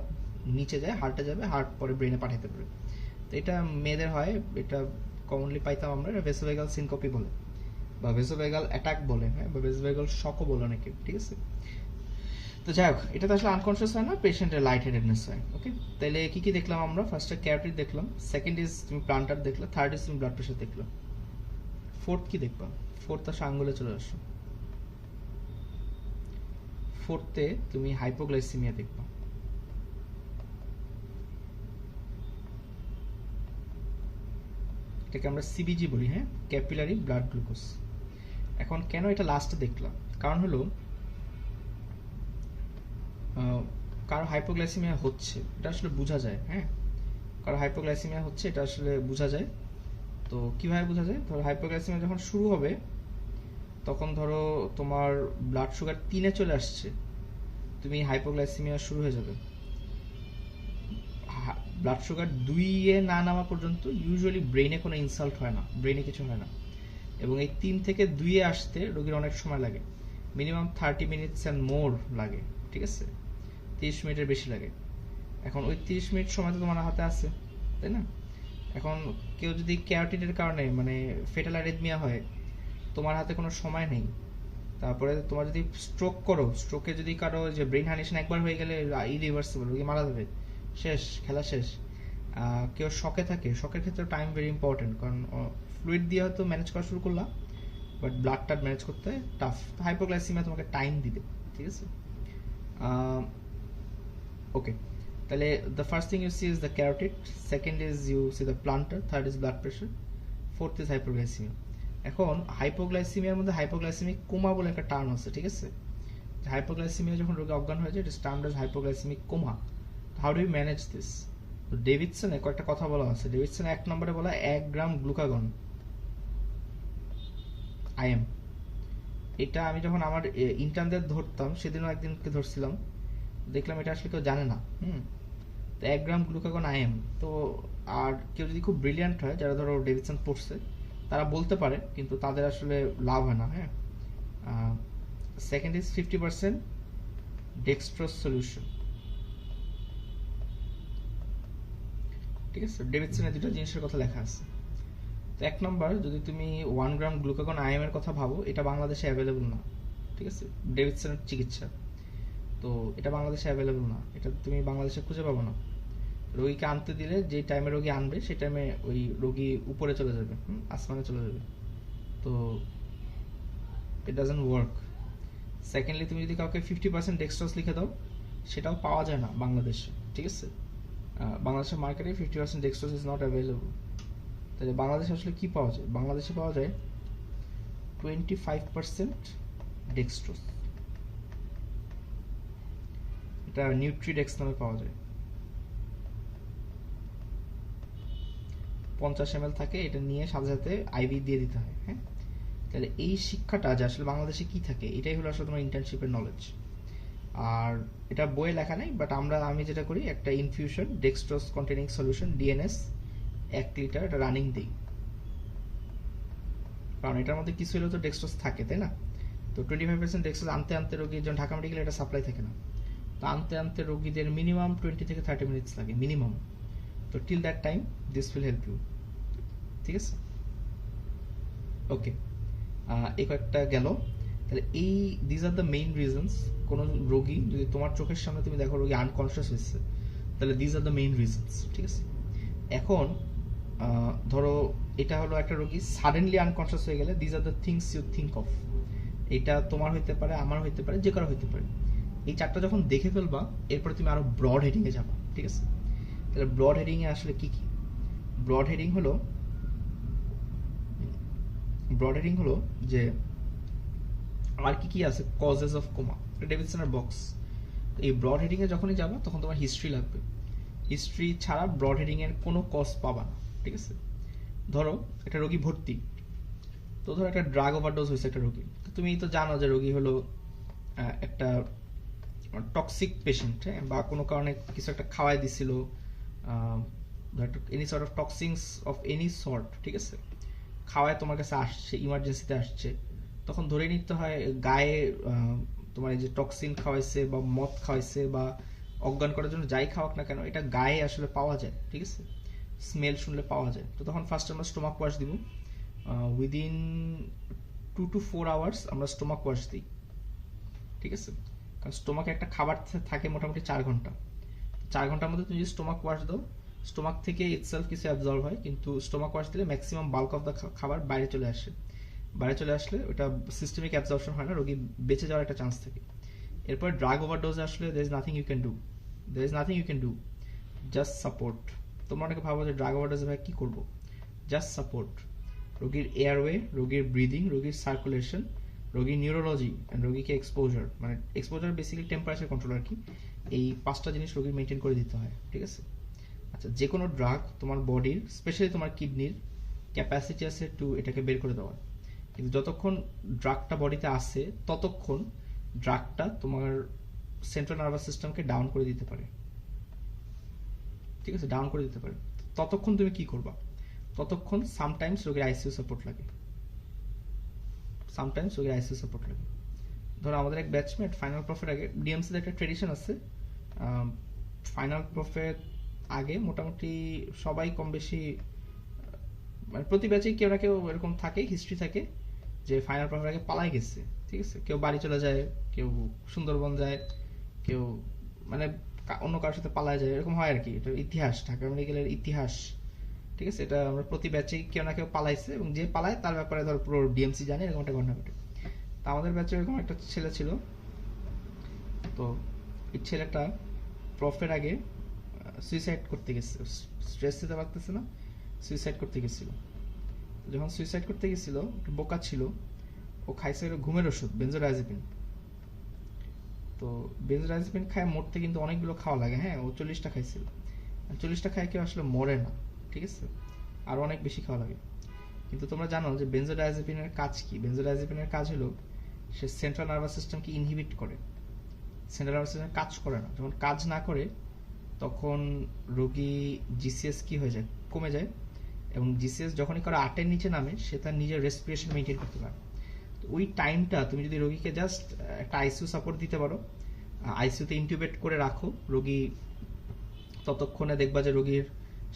নিচে যায়, হার্টে যাবে, হার্ট পরে ব্রেনে পাঠাতে পারে। তো এটা মেয়েদের হয়, এটা কমনলি পাইতাম আমরা, ভেসোভেগাল সিনকপি বলে বা ভেসোভেগাল অ্যাটাক বলে, হ্যাঁ, বা ভেসোভেগাল শকও বলে অনেকে, ঠিক আছে। তো যাই হোক, এটা তো আসলে আনকনসিয়াস হয় না, পেশেন্টের লাইট হেডেডনেস হয়। ওকে, তাহলে কি কি দেখলাম আমরা? ফার্স্টে ক্যারোটিড দেখলাম, সেকেন্ড ইজ তুমি প্লান্টার দেখলে, থার্ড ইজ তুমি ব্লাড প্রেশার দেখলো, ফোর্থ কি দেখবা? ফোর্থ আসলে আঙ্গুলে চলে আসো। ফোর্থে তুমি হাইপোগ্লাইসিমিয়া দেখবা। এটাকে আমরা সিবিজি বলি, হ্যাঁ, ক্যাপিলারি ব্লাড গ্লুকোজ। এখন কেন এটা লাস্টে দেখলাম? কারণ হলো কারো হাইপোগ্লাইসিমিয়া হচ্ছে, এটা আসলে বোঝা যায়, হ্যাঁ, কারো হাইপোগ্লাইসিমিয়া হচ্ছে এটা আসলে বোঝা যায়। তো কিভাবে বোঝা যায়? ধরো হাইপোগ্লাইসিমিয়া যখন শুরু হবে, তখন ধরো তোমার ব্লাড সুগার 3-এ চলে আসছে, তুমি হাইপোগ্লাইসিমিয়া শুরু হয়ে যাবে। ব্লাড সুগার 2-এ না নামা পর্যন্ত ইউজুয়ালি ব্রেনে কোনো ইনসাল্ট হয় না, ব্রেনে কিছু হয় না। এবং এই 3 থেকে 2-এ আসতে রোগীর অনেক সময় লাগে, মিনিমাম 30 মিনিটস অ্যান্ড মোর লাগে, ঠিক আছে, 30 মিনিটের বেশি লাগে। এখন ওই 30 মিনিট সময় তো তোমার হাতে আছে, তাই না? এখন কেউ যদি ক্যারোটিনের কারণে মানে ফেটাল অ্যারিথমিয়া হয়, তোমার হাতে কোনো সময় নেই। তারপরে তোমার যদি স্ট্রোক করো, স্ট্রোকে যদি কারো যে ব্রেন হার্নিশন একবার হয়ে গেলে ইরিভার্সিবল, রোগী মারা যাবে, শেষ, খেলা শেষ। কেউ শকে থাকে, শকের ক্ষেত্রে টাইম ভেরি ইম্পর্টেন্ট, কারণ ফ্লুইড দিয়ে হয়তো ম্যানেজ করা শুরু করলাম, বাট ব্লাডটা ম্যানেজ করতে টাফ। হাইপোগ্লাইসিমিয়া তোমাকে টাইম দিবে, ঠিক আছে? ওকে, তাহলে the first thing you see is the carotid, second is you see the plantar, third is blood pressure, fourth is hypoglycaemia. এখন হাইপোগ্লাইসিমিয়ার মধ্যে হাইপোগ্লাইসিমিক কোমা বলে একটা টার্ম আছে, ঠিক আছে? হাইপোগ্লাইসিমিয়া যখন রোগী অজ্ঞান হয়ে যায়, it is termed as hypoglycaemic coma. How do you manage this? তো ডেভিডসনে কয়েকটা কথা বলা আছে। ডেভিডসনে 1 নম্বরে বলা 1 গ্রাম গ্লুকাগন আইএম। এটা আমি যখন আমার ইন্টার্নদের ধরতাম, সেদিনও একদিনকে ধরছিলাম, দেখলাম এটা আসলে কেউ জানে না। তো 1 গ্রাম গ্লুকাগন আইএম। তো আর কেউ যদি খুব ব্রিলিয়ান্ট হয়, যারা ধরো ডেভিডসন পড়ছে, তারা বলতে পারে, কিন্তু তাদের আসলে লাভ হয় না। হ্যাঁ, সেকেন্ড ইজ 50% ডেক্সট্রোজ সলিউশন, ঠিক আছে? ডেভিডসনের দুটো জিনিসের কথা লেখা আছে। তো 1 নম্বর, যদি তুমি 1 গ্রাম গ্লুকাগন আইএম এর কথা ভাবো, এটা বাংলাদেশে অ্যাভেলেবল না, ঠিক আছে? ডেভিডসনের চিকিৎসা, তো এটা বাংলাদেশে অ্যাভেলেবল না, এটা তুমি বাংলাদেশে খুঁজে পাবো না। রোগীকে আনতে দিলে যে টাইমে রোগী আনবে, সেই টাইমে ওই রোগী উপরে চলে যাবে, আসমানে চলে যাবে, তো ইট ডাজন্ট ওয়ার্ক। সেকেন্ডলি, তুমি যদি কাউকে 50% ডেক্সট্রোজ লিখে দাও, সেটাও পাওয়া যায় না বাংলাদেশে, ঠিক আছে? বাংলাদেশের মার্কেটে 50% ডেক্সট্রোজ ইজ নট অ্যাভেলেবল। তাহলে বাংলাদেশে আসলে কি পাওয়া যায়? বাংলাদেশে পাওয়া যায় 25% ডেক্সট্রোজ, এটা নিউট্রিডেক্স নামে পাওয়া যায়। 50 ml থাকে, এটা নিয়ে সাথে সাথে আইভি দিয়ে দিতে হয়। হ্যাঁ, তাহলে এই শিক্ষাটা যে আসলে বাংলাদেশে কি থাকে, এটাই হলো আসলে তোমার ইন্টার্নশিপের নলেজ। আর এটা বইয়ে লেখা নেই, বাট আমি যেটা করি, একটা infusion dextrose containing solution DNS 1 litre এটা রানিং দিই, কারণ এটার মধ্যে কিছু হলেও তো ডেক্সট্রোজ থাকে, তাই না? তো 25% ডেক্সট্রোজ আনতে আনতে রোগীর যখন ঢাকা মেডিকেলে এটা সাপ্লাই থাকে না, তো আনতে আনতে রোগীদের মিনিমাম 20 থেকে 30 মিনিটস লাগে মিনিমাম। তো till that time this will help you, ঠিক আছে? ওকে, এই কয়েকটা গেল। তাহলে these are the main reasons. কোনো রোগী যদি তোমার চোখের সামনে তুমি দেখো রোগী আনকনসিয়াস হয়েছে, তাহলে these are the main reasons, ঠিক আছে? এখন ধরো এটা হলো একটা রোগী সাডেনলি আনকনসিয়াস হয়ে গেলে, these are the things you think of. এটা তোমার হইতে পারে, আমার হইতে পারে, যে কারো হইতে পারে। এই 4টা যখন দেখে ফেলবা, এরপরে তুমি আরো ব্রড হেডিংয়ে যাবা, ঠিক আছে? তাহলে ব্রড হেডিংয়ে আসলে কি কি? ব্রড হেডিং হলো যে আর কি কি আছে কজেস অফ কোমা, ডেভিডসনের বক্স। এই ব্রড হেডিং এ যখনই যাবা, তখন তোমার হিস্ট্রি লাগবে। হিস্ট্রি ছাড়া ব্রড হেডিং এর কোনো কজ পাবা না, ঠিক আছে? ধরো একটা রোগী ভর্তি, তো ধরো একটা ড্রাগ ওভারডোজ হয়েছে একটা রোগী, তো তুমি তো জানো যে রোগী হলো একটা টক্সিক পেশেন্ট, হ্যাঁ, বা কোনো কারণে কিছু একটা খাওয়াই দিছিল, any sort of toxins of any sort, ঠিক আছে? খাওয়ায় তোমার কাছে আসছে, ইমার্জেন্সিতে আসছে, তখন ধরে নিতে হয় গায়ে তোমার এই যে টক্সিন খাওয়াইছে বা মদ খাওয়াইছে বা অজ্ঞান করার জন্য যাই খাওয়াক না কেন, এটা গায়ে আসলে পাওয়া যায়, ঠিক আছে? স্মেল শুনলে পাওয়া যায়। তো তখন ফার্স্ট আমরা স্টোমাক ওয়াশ দিব, উইদিন 2 to 4 আওয়ার্স আমরা স্টোমাক ওয়াশ দিই, ঠিক আছে? কারণ স্টোমাকে একটা খাবার থাকে মোটামুটি 4 ঘন্টা, 4 ঘন্টার মধ্যে তুমি যদি স্টোমাক ওয়াশ দাও, স্টোমাক থেকে ইটসেলফ কিছু অ্যাবজর্ব হয়, কিন্তু স্টোমাক ওয়াশ দিলে ম্যাক্সিমাম বাল্ক অফ দ্য খাবার বাইরে চলে আসে। বাইরে চলে আসলে ওটা সিস্টেমিক অ্যাবজর্পশন হয় না, রোগী বেঁচে যাওয়ার একটা চান্স থাকে। এরপর ড্রাগ ওভারডোজ আসলে there is nothing you can do, just support. তোমরা অনেকে ভাবো যে ড্রাগ ওভারডোজে ভাই কি করবো? Just support. রোগীর এয়ারওয়ে, রোগীর ব্রিদিং, রোগীর সার্কুলেশন, রোগীর নিউরোলজি অ্যান্ড রোগীকে এক্সপোজার, মানে এক্সপোজার বেসিক্যালি টেম্পারেচার কন্ট্রোল আর কি, এই 5টা জিনিস রোগীর মেনটেন করে দিতে হয়, ঠিক আছে? আচ্ছা, যে কোনো ড্রাগ তোমার বডির, স্পেশালি তোমার কিডনির ক্যাপাসিটি আছে টু এটাকে বের করে দেওয়ার, কিন্তু যতক্ষণ ড্রাগটা বডিতে আসে, ততক্ষণ ড্রাগটা তোমার সেন্ট্রাল নার্ভাস সিস্টেমকে ডাউন করে দিতে পারে, ঠিক আছে, ডাউন করে দিতে পারে। ততক্ষণ তুমি কি করবা? ততক্ষণ সামটাইমস রোগীর আইসিইউ সাপোর্ট লাগে, সামটাইমস রোগীর আইসিইউ সাপোর্ট লাগে। ধরো আমাদের এক ব্যাচমেট ফাইনাল প্রফের আগে, ডিএমসিতে একটা ট্রেডিশন আছে, ফাইনাল প্রফের আগে মোটামুটি সবাই কম বেশি, মানে প্রতি ব্যাচেই কেউ না কেউ এরকম থাকে, হিস্ট্রি থাকে যে ফাইনাল প্রফের আগে পালাই গেছে। ঠিক আছে, কেউ বাড়ি চলে যায়, কেউ সুন্দরবন যায়, কেউ মানে অন্য কারোর সাথে পালায় যায়, এরকম হয় আর কি। এটা ইতিহাস, ঢাকা মেডিকেলের ইতিহাস। ঠিক আছে, এটা আমরা প্রতি ব্যাচেই কেউ না কেউ পালাইছে, এবং যে পালায় তার ব্যাপারে ধর পুরো ডিএমসি জানে, এরকম একটা ঘটনা ঘটে। তা আমাদের ব্যাচে এরকম একটা ছেলে ছিল। তো এই ছেলেটা প্রফের আগে সুইসাইড করতে গেছে, স্ট্রেস দিতে পারতেছে না, সুইসাইড করতে গেছিল। যখন সুইসাইড করতে গেছিল, একটু বোকা ছিল, ও খাইছে ঘুমের ওষুধ বেনজোডায়াজেপিন। তো বেনজোডায়াজেপিন খায় মরতে কিন্তু অনেকগুলো খাওয়া লাগে, হ্যাঁ, ও 40টা খাইছিল। 40টা খায় কেউ আসলে মরে না, ঠিক আছে, আরো অনেক বেশি খাওয়া লাগে। কিন্তু তোমরা জানো যে বেনজোডায়াজেপিনের কাজ কি? বেনজোডায়াজেপিনের কাজ হলো সে সেন্ট্রাল নার্ভাস সিস্টেমকে ইনহিবিট করে। সেন্ট্রাল নার্ভাস সিস্টেম কাজ করে না, যখন কাজ না করে তখন রোগী জিসিএস কি হয়ে যায়, কমে যায়, এবং জিসিএস যখনই কারো 8-এর নিচে নামে সে তার নিজের রেসপিরেশন মেনটেন করতে পারে। তো ওই টাইমটা তুমি যদি রোগীকে জাস্ট একটা আইসিইউ সাপোর্ট দিতে পারো, আইসিইউতে ইনটিউবেট করে রাখো রোগী, ততক্ষণে দেখবা যে রোগীর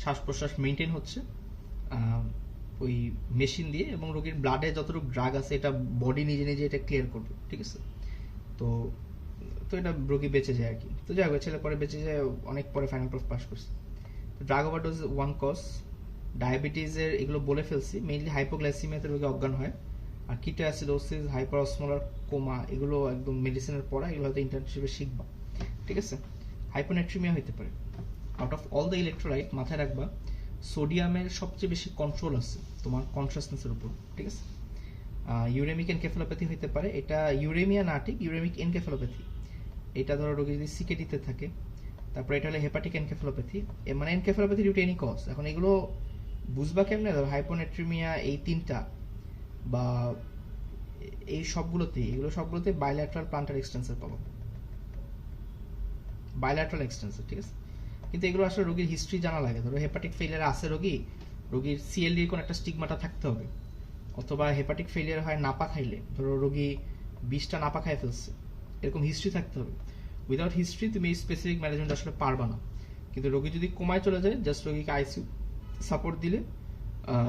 শ্বাস প্রশ্বাস মেনটেন হচ্ছে ওই মেশিন দিয়ে, এবং রোগীর ব্লাডে যতটুকু ড্রাগ আছে এটা বডি নিজে নিজে এটা ক্লিয়ার করবে। ঠিক আছে, তো তো এটা রোগী বেঁচে যায় আর কি। তো যাই হোক, ছেলে পরে বেঁচে যায়, অনেক পরে ফাইনাল প্রফ পাস করছে। তো ড্রাগ ওভারডোজ ওয়ান কজ, ডায়াবেটিসের এগুলো বলে ফেলছি, মেইনলি হাইপোগ্লাইসিমিয়াতে রোগী অজ্ঞান হয়, আর কিটো অ্যাসিডোসিস, হাইপারঅসমোলার কোমা, এগুলো একদম মেডিসিনের পড়া, এগুলো হয়তো ইন্টার্নশিপে শিখবা। ঠিক আছে, হাইপোনেট্রিমিয়া হইতে পারে। Out of all the electrolyte মাথায় রাখবা সোডিয়ামের সবচেয়ে বেশি কন্ট্রোল আছে তোমার কনসিয়াসনেসের উপর। ঠিক আছে, ইউরেমিক এনকেফালোপ্যাথি হইতে পারে, এটা ইউরেমিয়া না, ঠিক ইউরেমিক এনকেফালোপ্যাথি। এটা ধরো রোগী যদি সিকেডিতে থাকে। তারপর এটা হলো হেপাটিক এনকেফালোপ্যাথি, মানে encephalopathy due to any cause. এখন এগুলো বুঝবা কেমনে? ধরো হাইপোনেট্রিমিয়া, এই তিনটা বা এই সবগুলোতেই, এগুলো সবগুলোতে বাইল্যাটারাল প্লান্টার এক্সটেন্সর পাবো, বাইল্যাটারাল এক্সটেন্সর। ঠিক আছে, কিন্তু এগুলো আসলে রোগীর হিস্ট্রি জানা লাগে। ধরো হেপাটিক ফেলিয়ার আছে রোগীর সিএলডির কোন একটা স্টিগমাটা থাকতে হবে, অথবা হেপাটিক ফেলিয়ার হয় নাপা খাইলে, ধরো রোগী 20টা নাপা খাই ফেলছে, এরকম হিস্ট্রি থাকতে হবে। উইদাউট হিস্ট্রি তুমি এই স্পেসিফিক ম্যানেজমেন্ট আসলে পারবা না। কিন্তু রোগী যদি কোমায় চলে যায়, জাস্ট রোগীকে আইসিইউ সাপোর্ট দিলে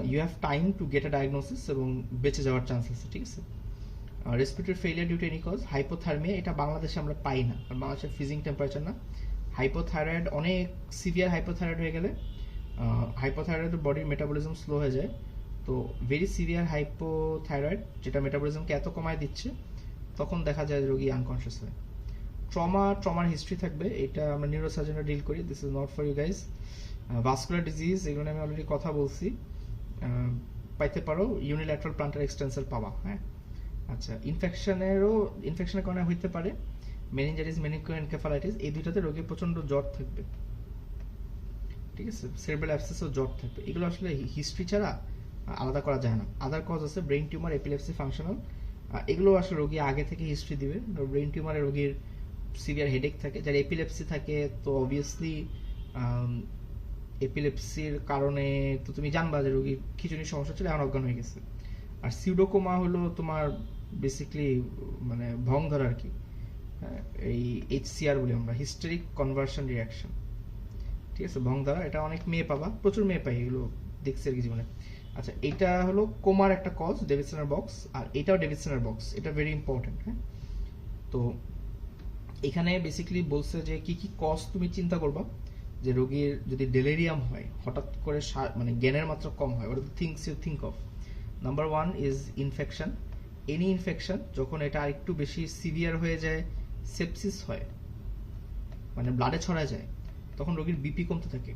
you have time to get a diagnosis এবং বেঁচে যাওয়ার চান্স আছে। ঠিক আছে, respiratory failure due to any cause, hypothermia, এটা বাংলাদেশে আমরা পাই না, কারণ বাংলাদেশের ফ্রিজিং টেম্পারেচার না। হাইপোথাইরয়েড, অনেক সিভিয়ার হাইপোথাইরয়েড হয়ে গেলে, হাইপোথাইরয়েড বডির মেটাবলিজম স্লো হয়ে যায়। তো ভেরি সিভিয়ার হাইপোথাইরয়েড, যেটা মেটাবলিজমকে এত কমায় দিচ্ছে, তখন দেখা যায় রোগী আনকনশিয়াস হয়। ট্রমার হিস্ট্রি থাকবে, এটা আমরা নিউরোসার্জনরা ডিল করি, this is not for you guys. Vascular disease, এগুলো নিয়ে আমি অলরেডি কথা বলছি, পাইতে পারো, ইউনিল্যাটারাল প্লান্টার এক্সটেন্সর পাবা। হ্যাঁ, আচ্ছা, ইনফেকশনের কারণে হইতে পারে মেনিনজাইটিস, মেনিনজোএনকেফালাইটিস, এই দুইটাতে রোগীর প্রচন্ড জ্বর থাকবে। ঠিক আছে, সেরেব্রাল অ্যাবসেসও জ্বর থাকবে। এগুলো আসলে হিস্ট্রি ছাড়া আলাদা করা যায় না। আদার কজ আছে ব্রেইন টিউমার, এপিলেপসি, ফাংশনাল, এগুলো আসলে রোগী আগে থেকে হিস্ট্রি দিবে। ব্রেইন টিউমারে রোগীর সিভিয়ার হেডেক থাকে, যার এপিলেপসি থাকে তো অবভিয়াসলি এপিলেপসির কারণে তো তুমি জানবা যে রোগীর খিচুনির সমস্যা ছিল, এখন অজ্ঞান হয়ে গেছে। আর সিউডোকোমা হলো তোমার বেসিকলি মানে ভং ধরা আর কি, এই HCR বলি আমরা, হিস্টেরিক কনভার্সন রিয়াকশন। ঠিক আছে, ভং ধরা, এটা অনেক মেয়ে পাবা, প্রচুর মেয়ে পাই, এগুলো দেখছি আর কি জীবনে। আচ্ছা, এটা হলো কোমার একটা কজ, ডেভিডসনের বক্স, আর এটাও ডেভিডসনের বক্স, এটা ভেরি ইম্পর্টেন্ট। হ্যাঁ, তো এখানে বেসিক্যালি বলছে যে কি কি কজ তুমি চিন্তা করবা, যে রোগীর যদি ডেলেরিয়াম হয়, হঠাৎ করে মানে জ্ঞানের মাত্রা কম হয়, ওটা things you think of. Number 1 is infection, any infection, যখন এটা আরেকটু বেশি সিভিয়ার হয়ে যায়, সেপসিস হয়, মানে ব্লাডে ছড়া যায়, তখন রোগীর বিপি কমতে থাকে,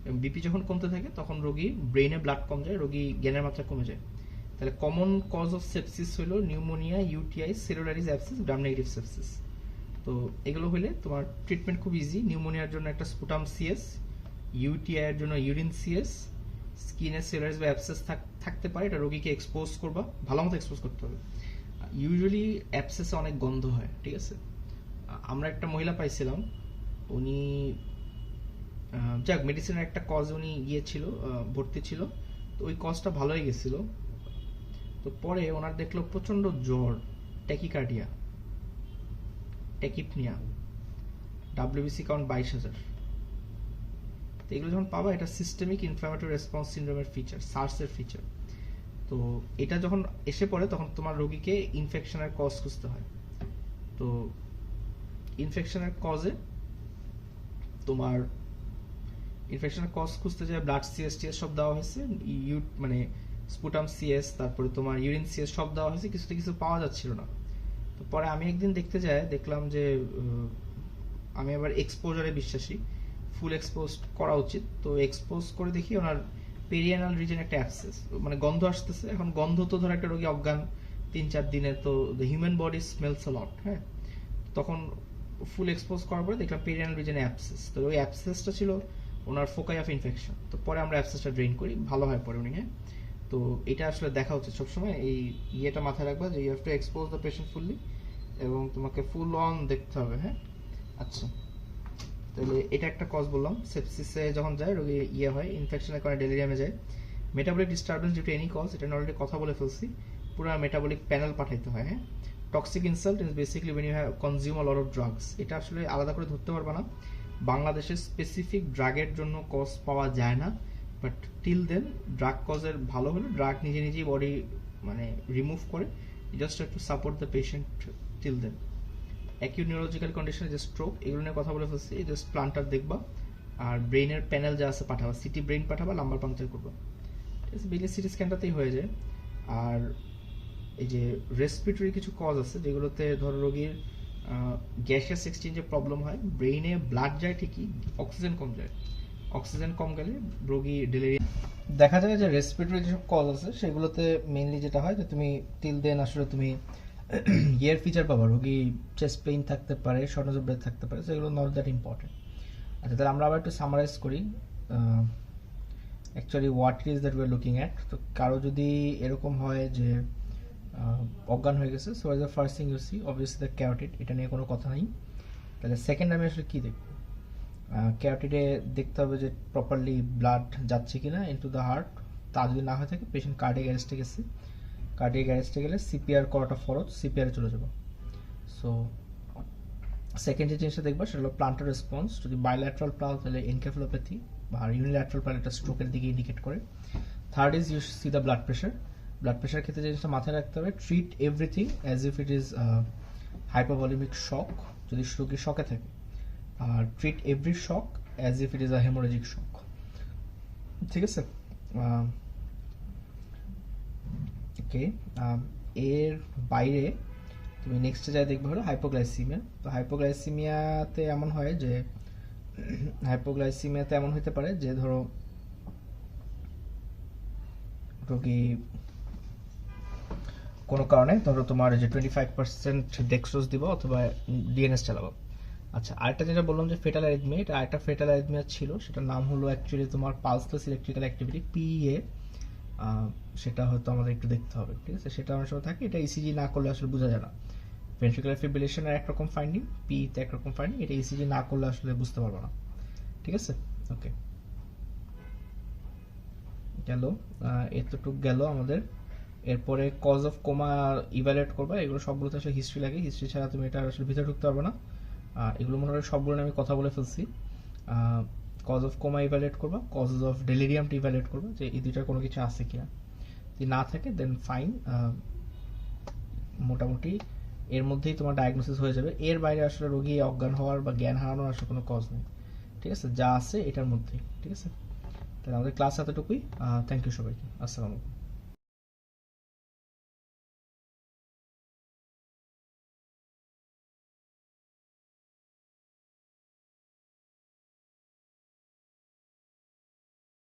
এবং বিপি যখন কমতে থাকে তখন রোগী ব্রেইনে ব্লাড কম যায়, রোগী জ্ঞানের মাত্রা কমে যায়। তাহলে কমন কজ অফ সেপসিস হলো pneumonia, UTI, cellulitis abscess, gram negative sepsis. তো এগুলো হলে তোমার ট্রিটমেন্ট খুব ইজি। নিউমোনিয়ার জন্য একটা স্পুটাম সিএস, ইউটিআই এর জন্য ইউরিন সিএস, স্কিনে সেলুলারিস বা অ্যাবসেস থাকতে পারে, এটা রোগীকে এক্সপোজ করবা, ভালো মতো এক্সপোজ করতে হবে। ইউজুয়ালি অ্যাবসেসে অনেক গন্ধ হয়। ঠিক আছে, আমরা একটা মহিলা পাইছিলাম, উনি যাক মেডিসিনের একটা কজ উনি ছিল, ভর্তি ছিল, তো ওই কজটা ভালো হয়ে গেছিল। তো পরে ওনার দেখলো প্রচণ্ড জ্বর, ট্যাকিকার্ডিয়া, ট্যাকিপনিয়া, ডাব্লিউবিসি কাউন্ট 22,000। তো এগুলো যখন পাবা, এটা সিস্টেমিক ইনফ্লামেটরি রেসপন্স সিনড্রোমের ফিচার, সার্সের ফিচার। তো এটা যখন এসে পড়ে তখন তোমার রোগীকে ইনফেকশনের কজ খুঁজতে হয়। তো ইনফেকশনের কজে তোমার ইনফেকশনের কজ খুঁজতে যায় ব্লাড সিএস টিএস সব দেওয়া হয়েছে, মানে স্পুটাম সিএস, তারপরে তোমার ইউরিন সিএস সব দেওয়া হয়েছে, কিছুতে কিছু পাওয়া যাচ্ছিল না। তো পরে আমি একদিন দেখতে যাই, দেখলাম যে আমি আবার এক্সপোজারে বিশ্বাসী, ফুল এক্সপোজ করা উচিত। তো এক্সপোজ করে দেখি ওনার পেরিয়ানাল রিজন একটা অ্যাক্সেস, মানে গন্ধ আসতেছে। এখন গন্ধ তো ধর একটা রোগী অজ্ঞান 3-4 দিনে, তো দ্য হিউম্যান বডি স্মেলস আ লট, হ্যাঁ। তখন ফুল এক্সপোজ করার পরে দেখলাম পেরিয়ানাল রিজনে অ্যাবসেস। তো ওই অ্যাবসেসটা ছিল ওনার ফোকাই অফ ইনফেকশন। তো পরে আমরা অ্যাবসেসটা ড্রেন করি, ভালো হয় পরে উনি, হ্যাঁ। তো এটা আসলে দেখা উচিত সবসময়, এই ইয়েটা মাথায় রাখবা যে you have to expose the patient fully, এবং তোমাকে ফুল অন দেখতে হবে, হ্যাঁ। আচ্ছা, তাহলে এটা একটা কজ বললাম। সেপসিসে যখন যায় রোগী হয়, ইনফেকশনের কারণে ডেলিরিয়ামে যায়। Metabolic disturbance due to any cause, এটা অলরেডি কথা বলে ফেলছি, পুরো মেটাবলিক প্যানেল পাঠাইতে হয়, হ্যাঁ। Toxic insult is basically when you have consume a lot of drugs, এটা আসলে আলাদা করে ধরতে পারবা না। বাংলাদেশে স্পেসিফিক ড্রাগের জন্য কজ পাওয়া যায় না, বাট টিল দেন ড্রাগ কজের ভালো হলে ড্রাগ নিজে নিজেই বডি মানে রিমুভ করে, just to support the patient till then. Acute neurological condition, যে স্ট্রোক, এগুলো নিয়ে কথা বলে ফেলছি। জাস্ট প্লান্টার দেখবা, আর ব্রেইনের প্যানেল যা আছে পাঠাবা, সিটি ব্রেইন পাঠাবা, লাম্বার পাংচার করবা, ঠিক আছে। বিলি সিটি স্ক্যানটাতেই হয়ে যায়। আর এই যে রেসপিরেটরি কিছু কজ আছে যেগুলোতে ধরো রোগীর গ্যাসিয়াস এক্সচেঞ্জে প্রবলেম হয়, ব্রেইনে ব্লাড যায় ঠিকই, অক্সিজেন কম যায়, অক্সিজেন কম গেলে রোগী ডেলিরিয়া দেখা যায়। যে রেসপিরেটরি যেসব কজ আছে সেগুলোতে মেইনলি যেটা হয় যে তুমি টিল দেন আসলে তুমি ইয়ের ফিচার পাবা, রোগী চেস্ট পেইন থাকতে পারে, শর্টনেস অফ ব্রেথ থাকতে পারে, সেগুলো নট দ্যাট ইম্পর্টেন্ট। আচ্ছা, তাহলে আমরা আবার একটু সামারাইজ করি actually what is that we are looking at. তো কারো যদি এরকম হয় যে অজ্ঞান হয়ে গেছে, so is the first thing you see obviously the carotid, এটা নিয়ে কোনো কথা নেই। তাহলে সেকেন্ড আমি আসলে কী দেখব, ক্যারোটিডে দেখতে হবে যে প্রপারলি ব্লাড যাচ্ছে কিনা ইনটু দ্য হার্ট। তা যদি না হয়ে থাকে পেশেন্ট কার্ডিয়াক অ্যারেস্টে গেছে, কার্ডিয়াক অ্যারেস্টে গেলে সিপিআর করাটা ফরজ, সিপিআরে চলে যাবো। সো সেকেন্ড যে জিনিসটা দেখবা সেটা হলো প্লান্টার রেসপন্স। যদি বাইল্যাটারাল প্লাল তাহলে এনকেফালোপ্যাথি, আর ইউনিল্যাটারাল প্লাল এটা স্ট্রোকের দিকে ইন্ডিকেট করে। Third is you see the blood pressure. Blood pressure ক্ষেত্রে যে জিনিসটা মাথায় রাখতে হবে, treat everything as if it is hypovolaemic shock যদি রোগী শকে থাকে, আর treat every shock as if it is a haemorrhagic shock, ঠিক আছে। ওকে, এর বাইরে তুমি নেক্সটে যাই দেখবে হলো হাইপোগ্লাইসিমিয়া। তো হাইপোগ্লাইসিমিয়াতে এমন হয় যে এমন হতে পারে যে ধরো রোগী কোনো কারণে ধরো তোমার যে 25% ডেক্সট্রোজ দিব অথবা ডিএনএস চালাবো। আচ্ছা, আরেকটা যেটা বললাম যে ফেটাল অ্যারিথমিয়া, এটা আরেকটা ফেটাল অ্যারিথমিয়া ছিল, সেটার নাম হলো অ্যাকচুয়ালি তোমার পালসলেস ইলেকট্রিক্যাল অ্যাক্টিভিটি, পিইএ। সেটা হয়তো আমাদের একটু দেখতে হবে, ঠিক আছে। সেটা অনেক সময় থাকে, এটা ইসিজি না করলে আসলে বোঝা যায় না। ভেন্ট্রিকুলার ফিব্রিলেশনের একরকম ফাইন্ডিং, পিইতে একরকম ফাইন্ডিং, এটা ইসিজি না করলে আসলে বুঝতে পারবো না, ঠিক আছে। ওকে, গেল এতটুকু গেল আমাদের। এরপরে কজ অফ কোমা ইভ্যালুয়েট করবা, এগুলো সবগুলোতে আসলে হিস্ট্রি লাগে, হিস্ট্রি ছাড়া তুমি এটা আসলে ভিতরে ঢুকতে পারবে না। এগুলো মনে হয় সবগুলো আমি কথা বলে ফেলছি। কজ অফ কোমা ইভ্যালুয়েট করবা, কজ অফ ডেলিরিয়ামটা ইভ্যালুয়েট করবা যে এই দুইটার কোনো কিছু আছে কিনা, যদি না থাকে দেন ফাইন, মোটামুটি এর মধ্যেই তোমার ডায়াগনোসিস হয়ে যাবে। এর বাইরে আসলে রোগী অজ্ঞান হওয়ার বা জ্ঞান হারানোর আসলে কোনো কজ নেই, ঠিক আছে, যা আছে এটার মধ্যেই, ঠিক আছে। তাহলে আমাদের ক্লাস এতটুকুই। থ্যাংক ইউ সবাইকে, আসসালামু আলাইকুম।